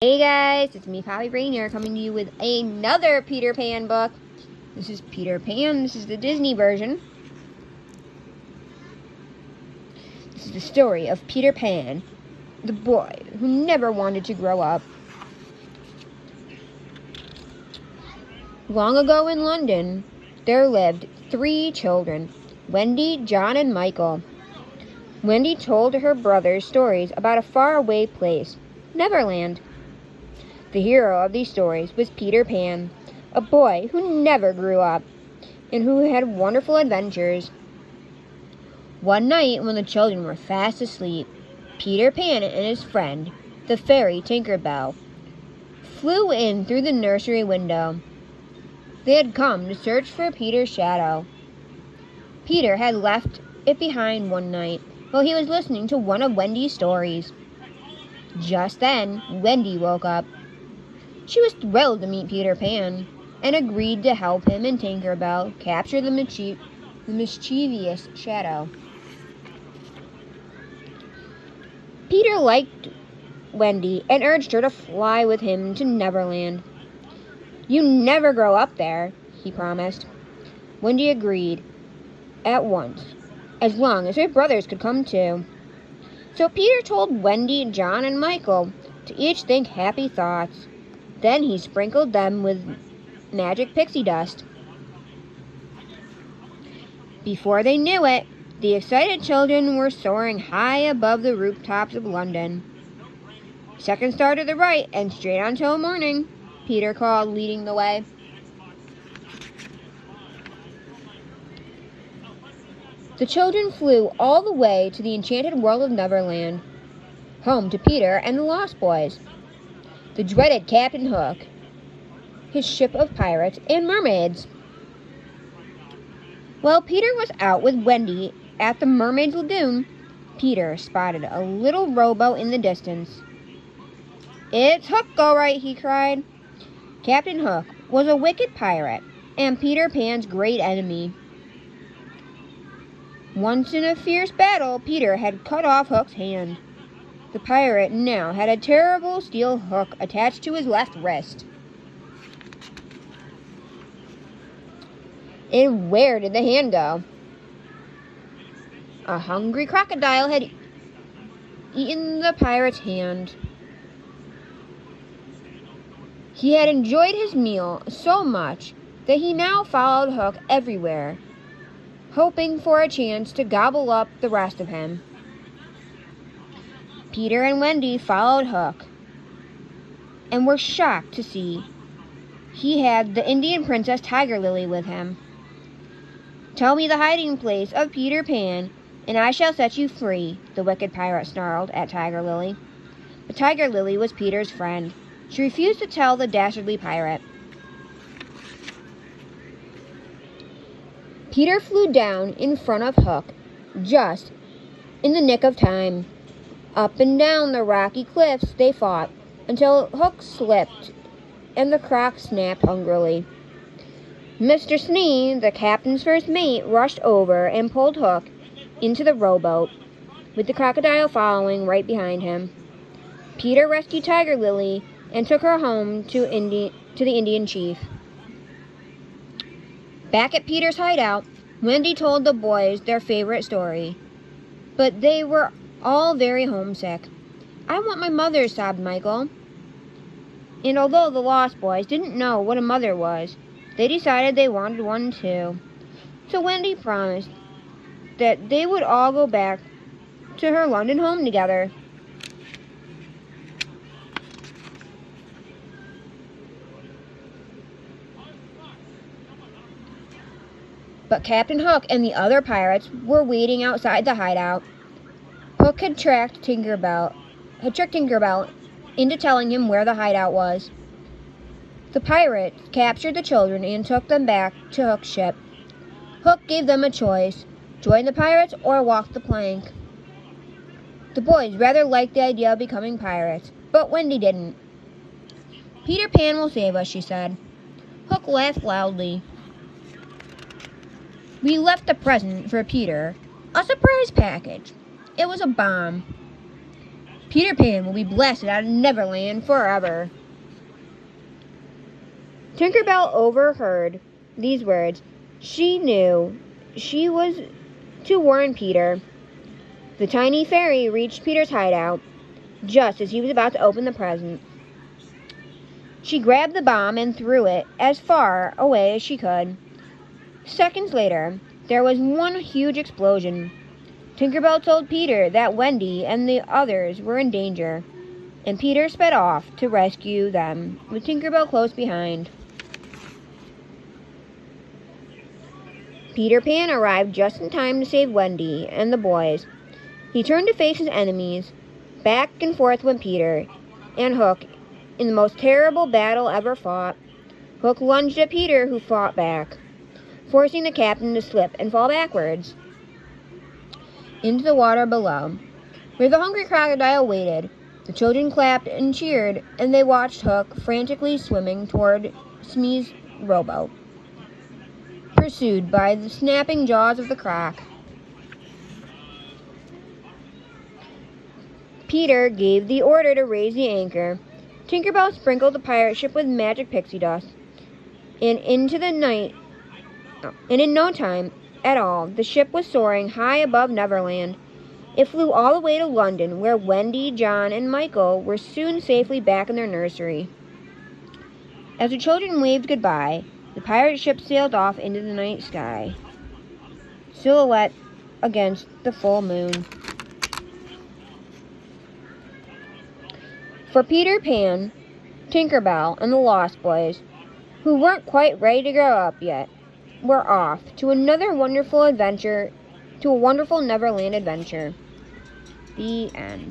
Hey guys, it's me, Poppy Brain here, coming to you with another Peter Pan book. This is Peter Pan. This is the Disney version. This is the story of Peter Pan, the boy who never wanted to grow up. Long ago in London, there lived 3 children, Wendy, John, and Michael. Wendy told her brothers stories about a faraway place, Neverland. The hero of these stories was Peter Pan, a boy who never grew up and who had wonderful adventures. One night, when the children were fast asleep, Peter Pan and his friend, the fairy Tinkerbell, flew in through the nursery window. They had come to search for Peter's shadow. Peter had left it behind one night while he was listening to one of Wendy's stories. Just then, Wendy woke up. She was thrilled to meet Peter Pan and agreed to help him and Tinkerbell capture the mischievous shadow. Peter liked Wendy and urged her to fly with him to Neverland. "You never grow up there," he promised. Wendy agreed at once, as long as her brothers could come too. So Peter told Wendy, John, and Michael to each think happy thoughts. Then he sprinkled them with magic pixie dust. Before they knew it, the excited children were soaring high above the rooftops of London. "Second star to the right and straight on till morning," Peter called, leading the way. The children flew all the way to the enchanted world of Neverland, home to Peter and the Lost Boys, the dreaded Captain Hook, his ship of pirates and mermaids. While Peter was out with Wendy at the Mermaid's Lagoon, Peter spotted a little rowboat in the distance. "It's Hook, all right," he cried. Captain Hook was a wicked pirate and Peter Pan's great enemy. Once in a fierce battle, Peter had cut off Hook's hand. The pirate now had a terrible steel hook attached to his left wrist. And where did the hand go? A hungry crocodile had eaten the pirate's hand. He had enjoyed his meal so much that he now followed Hook everywhere, hoping for a chance to gobble up the rest of him. Peter and Wendy followed Hook and were shocked to see he had the Indian Princess Tiger Lily with him. "Tell me the hiding place of Peter Pan, and I shall set you free," the wicked pirate snarled at Tiger Lily. But Tiger Lily was Peter's friend. She refused to tell the dastardly pirate. Peter flew down in front of Hook, just in the nick of time. Up and down the rocky cliffs they fought, until Hook slipped and the croc snapped hungrily. Mr. Snee, the captain's first mate, rushed over and pulled Hook into the rowboat, with the crocodile following right behind him. Peter rescued Tiger Lily and took her home to the Indian chief. Back at Peter's hideout, Wendy told the boys their favorite story, but they were all very homesick. "I want my mother," sobbed Michael. And although the Lost Boys didn't know what a mother was, they decided they wanted one too. So Wendy promised that they would all go back to her London home together. But Captain Hook and the other pirates were waiting outside the hideout. Hook had tricked Tinkerbell into telling him where the hideout was. The pirates captured the children and took them back to Hook's ship. Hook gave them a choice: join the pirates or walk the plank. The boys rather liked the idea of becoming pirates, but Wendy didn't. "Peter Pan will save us," she said. Hook laughed loudly. "We left a present for Peter, a surprise package. It was a bomb." Peter Pan will be blasted out of Neverland forever. Tinkerbell overheard these words. She knew she was to warn Peter. The tiny fairy reached Peter's hideout just as he was about to open the present. She grabbed the bomb and threw it as far away as she could. Seconds later, there was one huge explosion. Tinkerbell told Peter that Wendy and the others were in danger, and Peter sped off to rescue them, with Tinkerbell close behind. Peter Pan arrived just in time to save Wendy and the boys. He turned to face his enemies. Back and forth went Peter and Hook in the most terrible battle ever fought. Hook lunged at Peter, who fought back, forcing the captain to slip and fall backwards into the water below, where the hungry crocodile waited. The children clapped and cheered, and they watched Hook frantically swimming toward Smee's rowboat, pursued by the snapping jaws of the croc. Peter gave the order to raise the anchor. Tinkerbell sprinkled the pirate ship with magic pixie dust, and in no time at all, the ship was soaring high above Neverland. It flew all the way to London, where Wendy, John, and Michael were soon safely back in their nursery. As the children waved goodbye, the pirate ship sailed off into the night sky, silhouette against the full moon. For Peter Pan, Tinkerbell, and the Lost Boys, who weren't quite ready to grow up yet, were off to another wonderful adventure, to a wonderful Neverland adventure. The end.